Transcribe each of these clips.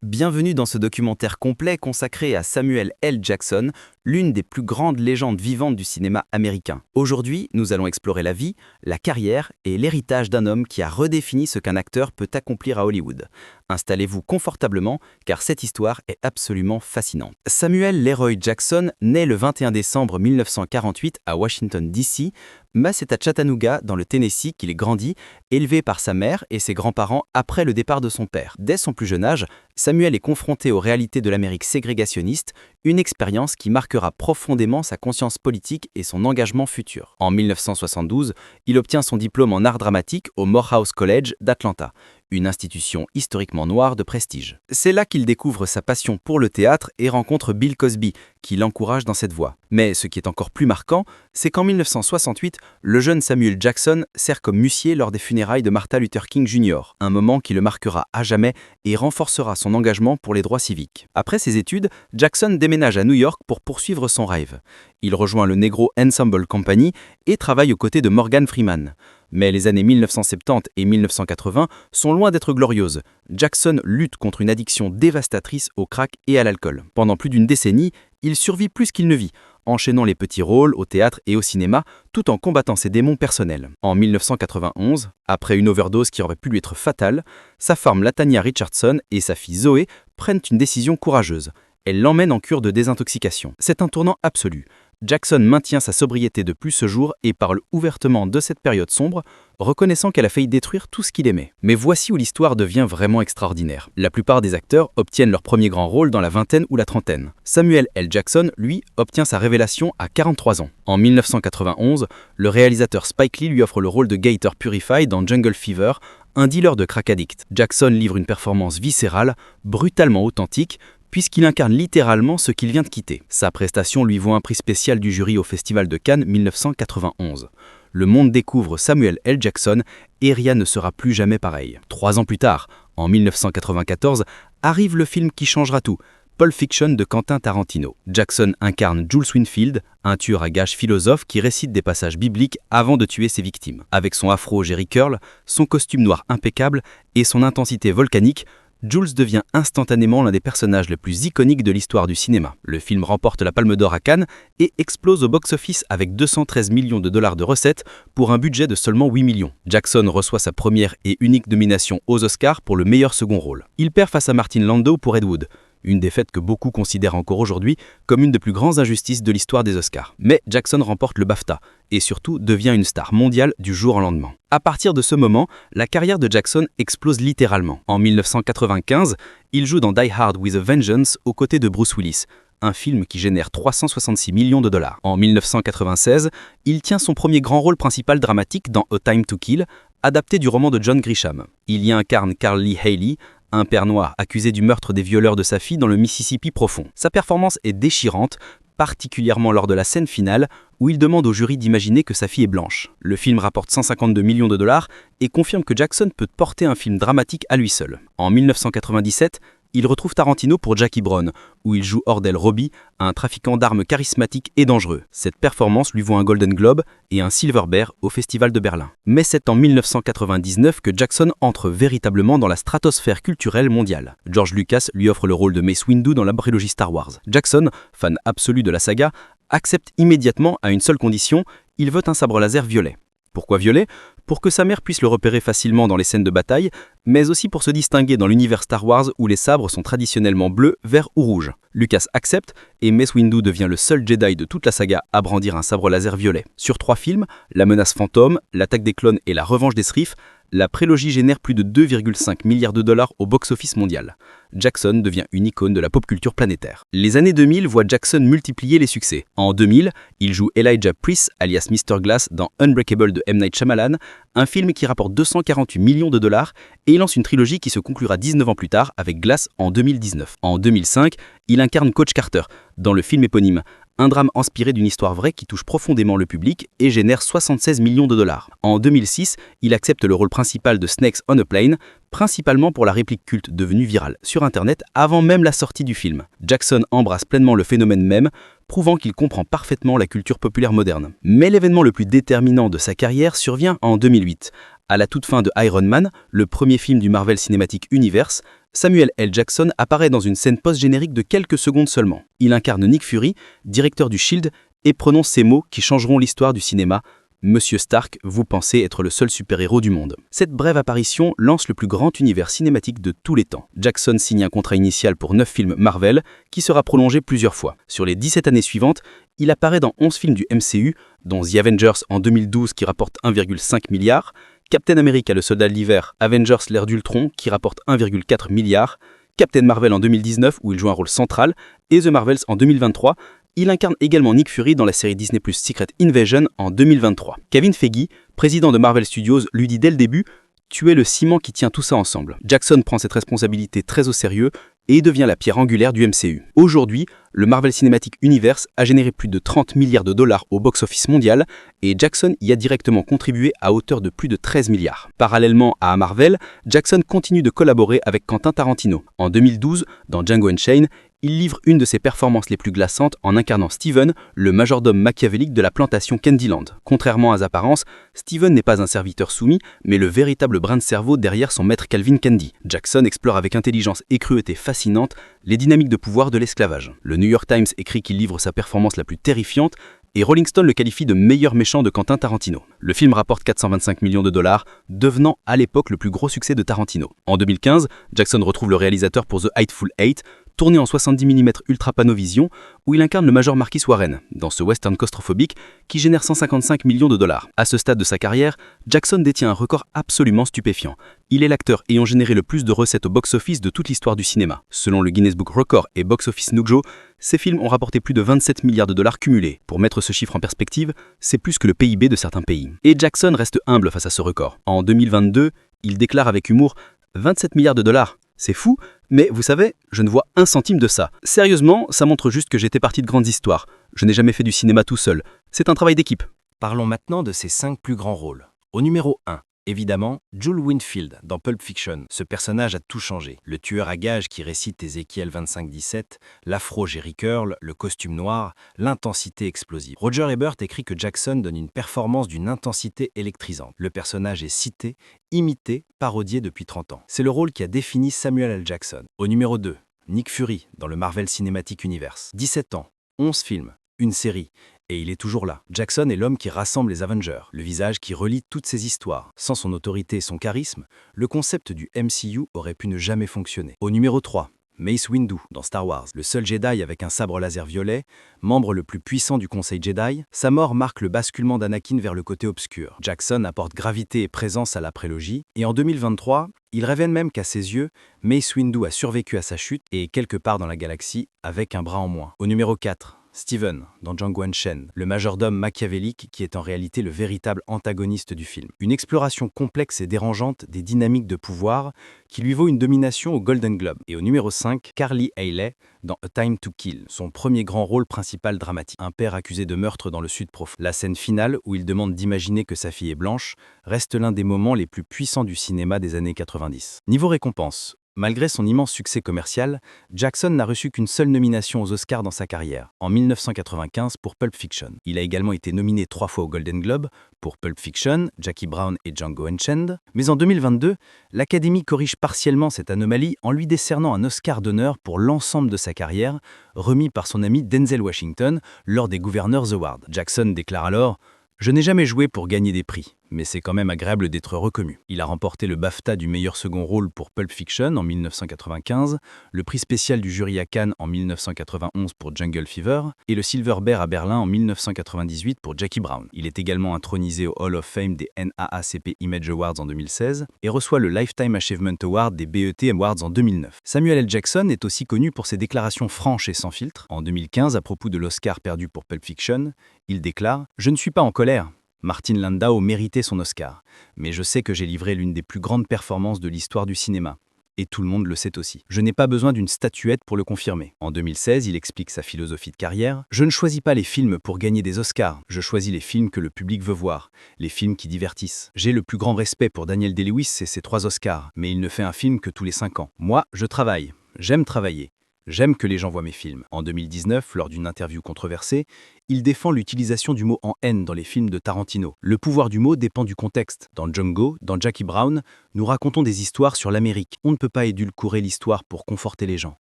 Bienvenue dans ce documentaire complet consacré à Samuel L. Jackson, l'une des plus grandes légendes vivantes du cinéma américain. Aujourd'hui, nous allons explorer la vie, la carrière et l'héritage d'un homme qui a redéfini ce qu'un acteur peut accomplir à Hollywood. Installez-vous confortablement, car cette histoire est absolument fascinante. Samuel Leroy Jackson naît le 21 décembre 1948 à Washington, D.C., mais c'est à Chattanooga, dans le Tennessee, qu'il est grandi, élevé par sa mère et ses grands-parents après le départ de son père. Dès son plus jeune âge, Samuel est confronté aux réalités de l'Amérique ségrégationniste, une expérience qui marquera profondément sa conscience politique et son engagement futur. En 1972, il obtient son diplôme en art dramatique au Morehouse College d'Atlanta, une institution historiquement noire de prestige. C'est là qu'il découvre sa passion pour le théâtre et rencontre Bill Cosby, qui l'encourage dans cette voie. Mais ce qui est encore plus marquant, c'est qu'en 1968, le jeune Samuel Jackson sert comme huissier lors des funérailles de Martin Luther King Jr., un moment qui le marquera à jamais et renforcera son engagement pour les droits civiques. Après ses études, Jackson déménage à New York pour poursuivre son rêve. Il rejoint le Negro Ensemble Company et travaille aux côtés de Morgan Freeman. Mais les années 1970 et 1980 sont loin d'être glorieuses. Jackson lutte contre une addiction dévastatrice au crack et à l'alcool. Pendant plus d'une décennie, il survit plus qu'il ne vit, enchaînant les petits rôles au théâtre et au cinéma, tout en combattant ses démons personnels. En 1991, après une overdose qui aurait pu lui être fatale, sa femme Latanya Richardson et sa fille Zoé prennent une décision courageuse. Elles l'emmènent en cure de désintoxication. C'est un tournant absolu. Jackson maintient sa sobriété depuis ce jour et parle ouvertement de cette période sombre, reconnaissant qu'elle a failli détruire tout ce qu'il aimait. Mais voici où l'histoire devient vraiment extraordinaire. La plupart des acteurs obtiennent leur premier grand rôle dans la vingtaine ou la trentaine. Samuel L. Jackson, lui, obtient sa révélation à 43 ans. En 1991, le réalisateur Spike Lee lui offre le rôle de Gator Purify dans Jungle Fever, un dealer de crack addict. Jackson livre une performance viscérale, brutalement authentique, puisqu'il incarne littéralement ce qu'il vient de quitter. Sa prestation lui vaut un prix spécial du jury au Festival de Cannes 1991. Le monde découvre Samuel L. Jackson et rien ne sera plus jamais pareil. 3 ans plus tard, en 1994, arrive le film qui changera tout, Pulp Fiction de Quentin Tarantino. Jackson incarne Jules Winfield, un tueur à gages philosophe qui récite des passages bibliques avant de tuer ses victimes. Avec son afro Jerry Curl, son costume noir impeccable et son intensité volcanique, Jules devient instantanément l'un des personnages les plus iconiques de l'histoire du cinéma. Le film remporte la Palme d'Or à Cannes et explose au box-office avec 213 millions de dollars de recettes pour un budget de seulement 8 millions. Jackson reçoit sa première et unique nomination aux Oscars pour le meilleur second rôle. Il perd face à Martin Landau pour Ed Wood, une défaite que beaucoup considèrent encore aujourd'hui comme une des plus grandes injustices de l'histoire des Oscars. Mais Jackson remporte le BAFTA et surtout devient une star mondiale du jour au lendemain. À partir de ce moment, la carrière de Jackson explose littéralement. En 1995, il joue dans Die Hard with a Vengeance aux côtés de Bruce Willis, un film qui génère 366 millions de dollars. En 1996, il tient son premier grand rôle principal dramatique dans A Time to Kill, adapté du roman de John Grisham. Il y incarne Carl Lee Haley, un père noir accusé du meurtre des violeurs de sa fille dans le Mississippi profond. Sa performance est déchirante, particulièrement lors de la scène finale où il demande au jury d'imaginer que sa fille est blanche. Le film rapporte 152 millions de dollars et confirme que Jackson peut porter un film dramatique à lui seul. En 1997, il retrouve Tarantino pour Jackie Brown, où il joue Ordell Robbie, un trafiquant d'armes charismatique et dangereux. Cette performance lui vaut un Golden Globe et un Silver Bear au Festival de Berlin. Mais c'est en 1999 que Jackson entre véritablement dans la stratosphère culturelle mondiale. George Lucas lui offre le rôle de Mace Windu dans la prélogie Star Wars. Jackson, fan absolu de la saga, accepte immédiatement à une seule condition, il veut un sabre laser violet. Pourquoi violet ? Pour que sa mère puisse le repérer facilement dans les scènes de bataille, mais aussi pour se distinguer dans l'univers Star Wars où les sabres sont traditionnellement bleus, verts ou rouges. Lucas accepte et Mace Windu devient le seul Jedi de toute la saga à brandir un sabre laser violet. Sur 3 films, La menace fantôme, L'attaque des clones et La revanche des Sith, la prélogie génère plus de 2,5 milliards de dollars au box-office mondial. Jackson devient une icône de la pop culture planétaire. Les années 2000 voient Jackson multiplier les succès. En 2000, il joue Elijah Priest, alias Mr. Glass, dans Unbreakable de M. Night Shyamalan, un film qui rapporte 248 millions de dollars, et il lance une trilogie qui se conclura 19 ans plus tard avec Glass en 2019. En 2005, il incarne Coach Carter dans le film éponyme, un drame inspiré d'une histoire vraie qui touche profondément le public et génère 76 millions de dollars. En 2006, il accepte le rôle principal de Snakes on a Plane, principalement pour la réplique culte devenue virale sur Internet avant même la sortie du film. Jackson embrasse pleinement le phénomène mème, prouvant qu'il comprend parfaitement la culture populaire moderne. Mais l'événement le plus déterminant de sa carrière survient en 2008, À la toute fin de Iron Man, le premier film du Marvel Cinematic Universe, Samuel L. Jackson apparaît dans une scène post-générique de quelques secondes seulement. Il incarne Nick Fury, directeur du SHIELD, et prononce ces mots qui changeront l'histoire du cinéma. Monsieur Stark, vous pensez être le seul super-héros du monde. Cette brève apparition lance le plus grand univers cinématique de tous les temps. Jackson signe un contrat initial pour 9 films Marvel, qui sera prolongé plusieurs fois. Sur les 17 années suivantes, il apparaît dans 11 films du MCU, dont The Avengers en 2012 qui rapporte 1,5 milliard, Captain America le soldat de l'hiver, Avengers l'ère d'Ultron qui rapporte 1,4 milliard, Captain Marvel en 2019 où il joue un rôle central, et The Marvels en 2023. Il incarne également Nick Fury dans la série Disney+ Secret Invasion en 2023. Kevin Feige, président de Marvel Studios, lui dit dès le début « Tu es le ciment qui tient tout ça ensemble ». Jackson prend cette responsabilité très au sérieux et devient la pierre angulaire du MCU. Aujourd'hui, le Marvel Cinematic Universe a généré plus de 30 milliards de dollars au box-office mondial et Jackson y a directement contribué à hauteur de plus de 13 milliards. Parallèlement à Marvel, Jackson continue de collaborer avec Quentin Tarantino. En 2012, dans Django Unchained, il livre une de ses performances les plus glaçantes en incarnant Steven, le majordome machiavélique de la plantation Candyland. Contrairement à ses apparences, Steven n'est pas un serviteur soumis, mais le véritable brin de cerveau derrière son maître Calvin Candy. Jackson explore avec intelligence et cruauté fascinante les dynamiques de pouvoir de l'esclavage. Le New York Times écrit qu'il livre sa performance la plus terrifiante, et Rolling Stone le qualifie de meilleur méchant de Quentin Tarantino. Le film rapporte 425 millions de dollars, devenant à l'époque le plus gros succès de Tarantino. En 2015, Jackson retrouve le réalisateur pour The Hateful Eight, tourné en 70 mm Ultra Panovision, où il incarne le Major Marquis Warren, dans ce western claustrophobique qui génère 155 millions de dollars. À ce stade de sa carrière, Jackson détient un record absolument stupéfiant. Il est l'acteur ayant généré le plus de recettes au box-office de toute l'histoire du cinéma. Selon le Guinness Book Record et Box Office Mojo, ces films ont rapporté plus de 27 milliards de dollars cumulés. Pour mettre ce chiffre en perspective, c'est plus que le PIB de certains pays. Et Jackson reste humble face à ce record. En 2022, il déclare avec humour « 27 milliards de dollars, c'est fou, mais vous savez, je ne vois un centime de ça. Sérieusement, ça montre juste que j'étais parti de grandes histoires. Je n'ai jamais fait du cinéma tout seul. C'est un travail d'équipe. » Parlons maintenant de ses 5 plus grands rôles. Au numéro 1, évidemment, Joel Winfield dans Pulp Fiction. Ce personnage a tout changé. Le tueur à gages qui récite Ézéchiel 25-17, l'afro Jerry Curl, le costume noir, l'intensité explosive. Roger Ebert écrit que Jackson donne une performance d'une intensité électrisante. Le personnage est cité, imité, parodié depuis 30 ans. C'est le rôle qui a défini Samuel L. Jackson. Au numéro 2, Nick Fury dans le Marvel Cinematic Universe. 17 ans, 11 films, une série. Et il est toujours là. Jackson est l'homme qui rassemble les Avengers, le visage qui relie toutes ces histoires. Sans son autorité et son charisme, le concept du MCU aurait pu ne jamais fonctionner. Au numéro 3, Mace Windu dans Star Wars, le seul Jedi avec un sabre laser violet, membre le plus puissant du Conseil Jedi, sa mort marque le basculement d'Anakin vers le côté obscur. Jackson apporte gravité et présence à la prélogie, et en 2023, il révèle même qu'à ses yeux, Mace Windu a survécu à sa chute et est quelque part dans la galaxie avec un bras en moins. Au numéro 4, Steven, dans Django Unchained, le majordome machiavélique qui est en réalité le véritable antagoniste du film. Une exploration complexe et dérangeante des dynamiques de pouvoir qui lui vaut une domination au Golden Globe. Et au numéro 5, Carly Haley, dans A Time to Kill, son premier grand rôle principal dramatique. Un père accusé de meurtre dans le Sud profond. La scène finale, où il demande d'imaginer que sa fille est blanche, reste l'un des moments les plus puissants du cinéma des années 90. Niveau récompense, malgré son immense succès commercial, Jackson n'a reçu qu'une seule nomination aux Oscars dans sa carrière, en 1995 pour Pulp Fiction. Il a également été nominé 3 fois au Golden Globe pour Pulp Fiction, Jackie Brown et Django Unchained. Mais en 2022, l'Académie corrige partiellement cette anomalie en lui décernant un Oscar d'honneur pour l'ensemble de sa carrière, remis par son ami Denzel Washington lors des Governors Awards. Jackson déclare alors « Je n'ai jamais joué pour gagner des prix, mais c'est quand même agréable d'être reconnu. » Il a remporté le BAFTA du meilleur second rôle pour Pulp Fiction en 1995, le prix spécial du jury à Cannes en 1991 pour Jungle Fever et le Silver Bear à Berlin en 1998 pour Jackie Brown. Il est également intronisé au Hall of Fame des NAACP Image Awards en 2016 et reçoit le Lifetime Achievement Award des BET Awards en 2009. Samuel L. Jackson est aussi connu pour ses déclarations franches et sans filtre. En 2015, à propos de l'Oscar perdu pour Pulp Fiction, il déclare « Je ne suis pas en colère. Martin Landau méritait son Oscar, mais je sais que j'ai livré l'une des plus grandes performances de l'histoire du cinéma. Et tout le monde le sait aussi. Je n'ai pas besoin d'une statuette pour le confirmer. » En 2016, il explique sa philosophie de carrière. « Je ne choisis pas les films pour gagner des Oscars. Je choisis les films que le public veut voir, les films qui divertissent. J'ai le plus grand respect pour Daniel Day-Lewis et ses 3 Oscars, mais il ne fait un film que tous les 5 ans. Moi, je travaille. J'aime travailler. J'aime que les gens voient mes films. En 2019, lors d'une interview controversée, il défend l'utilisation du mot en haine dans les films de Tarantino. Le pouvoir du mot dépend du contexte. Dans Django, dans Jackie Brown, nous racontons des histoires sur l'Amérique. On ne peut pas édulcorer l'histoire pour conforter les gens.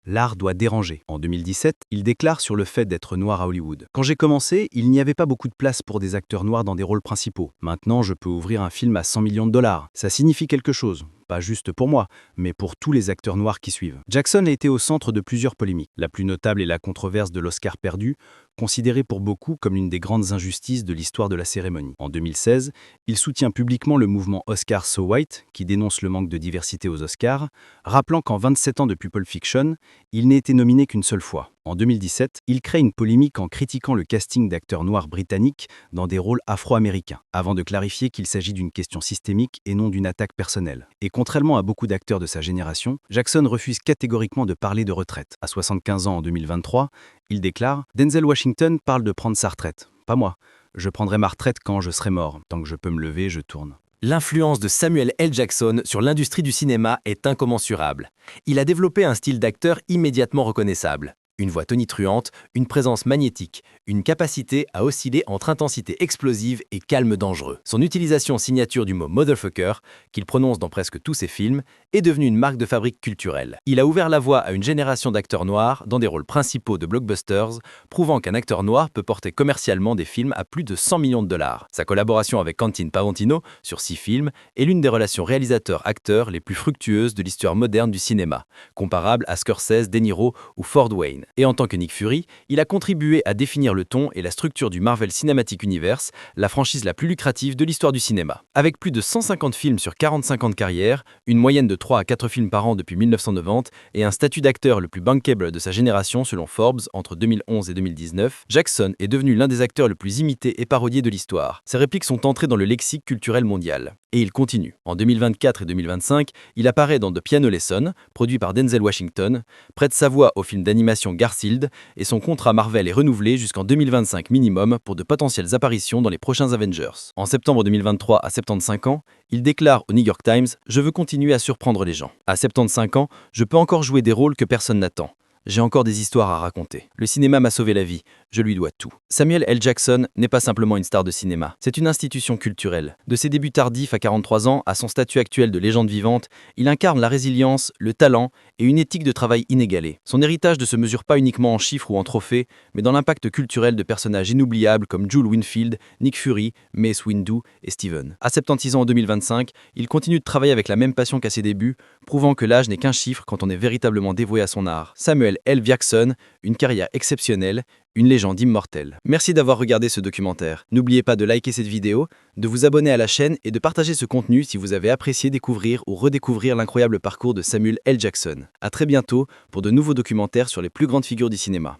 L'art doit déranger. En 2017, il déclare sur le fait d'être noir à Hollywood. Quand j'ai commencé, il n'y avait pas beaucoup de place pour des acteurs noirs dans des rôles principaux. Maintenant, je peux ouvrir un film à 100 millions de dollars. Ça signifie quelque chose. Pas juste pour moi, mais pour tous les acteurs noirs qui suivent. Jackson a été au centre de plusieurs polémiques. La plus notable est la controverse de l'Oscar perdu, considérée pour beaucoup comme l'une des grandes injustices de l'histoire de la cérémonie. En 2016, il soutient publiquement le mouvement Oscar So White, qui dénonce le manque de diversité aux Oscars, rappelant qu'en 27 ans depuis Pulp Fiction, il n'a été nominé qu'une seule fois. En 2017, il crée une polémique en critiquant le casting d'acteurs noirs britanniques dans des rôles afro-américains, avant de clarifier qu'il s'agit d'une question systémique et non d'une attaque personnelle. Et contrairement à beaucoup d'acteurs de sa génération, Jackson refuse catégoriquement de parler de retraite. À 75 ans en 2023, il déclare « Denzel Washington parle de prendre sa retraite. Pas moi. Je prendrai ma retraite quand je serai mort. Tant que je peux me lever, je tourne. » L'influence de Samuel L. Jackson sur l'industrie du cinéma est incommensurable. Il a développé un style d'acteur immédiatement reconnaissable. Une voix tonitruante, une présence magnétique, une capacité à osciller entre intensité explosive et calme dangereux. Son utilisation signature du mot « motherfucker », qu'il prononce dans presque tous ses films, est devenue une marque de fabrique culturelle. Il a ouvert la voie à une génération d'acteurs noirs dans des rôles principaux de blockbusters, prouvant qu'un acteur noir peut porter commercialement des films à plus de 100 millions de dollars. Sa collaboration avec Quentin Tarantino sur 6 films est l'une des relations réalisateur-acteur les plus fructueuses de l'histoire moderne du cinéma, comparable à Scorsese, De Niro ou Ford Wayne. Et en tant que Nick Fury, il a contribué à définir le ton et la structure du Marvel Cinematic Universe, la franchise la plus lucrative de l'histoire du cinéma. Avec plus de 150 films sur 45 ans de carrière, une moyenne de 3 à 4 films par an depuis 1990 et un statut d'acteur le plus bankable de sa génération selon Forbes entre 2011 et 2019, Jackson est devenu l'un des acteurs le plus imités et parodiés de l'histoire. Ses répliques sont entrées dans le lexique culturel mondial. Et il continue. En 2024 et 2025, il apparaît dans The Piano Lesson, produit par Denzel Washington, prête sa voix au film d'animation Garfield, et son contrat Marvel est renouvelé jusqu'en 2025 minimum pour de potentielles apparitions dans les prochains Avengers. En septembre 2023, à 75 ans, il déclare au New York Times « Je veux continuer à surprendre les gens. À 75 ans, je peux encore jouer des rôles que personne n'attend. J'ai encore des histoires à raconter. Le cinéma m'a sauvé la vie. Je lui dois tout. » Samuel L. Jackson n'est pas simplement une star de cinéma. C'est une institution culturelle. De ses débuts tardifs à 43 ans à son statut actuel de légende vivante, il incarne la résilience, le talent et une éthique de travail inégalée. Son héritage ne se mesure pas uniquement en chiffres ou en trophées, mais dans l'impact culturel de personnages inoubliables comme Jules Winfield, Nick Fury, Mace Windu et Steven. À 76 ans en 2025, il continue de travailler avec la même passion qu'à ses débuts, prouvant que l'âge n'est qu'un chiffre quand on est véritablement dévoué à son art. Samuel L. Jackson, une carrière exceptionnelle, une légende immortelle. Merci d'avoir regardé ce documentaire. N'oubliez pas de liker cette vidéo, de vous abonner à la chaîne et de partager ce contenu si vous avez apprécié découvrir ou redécouvrir l'incroyable parcours de Samuel L. Jackson. À très bientôt pour de nouveaux documentaires sur les plus grandes figures du cinéma.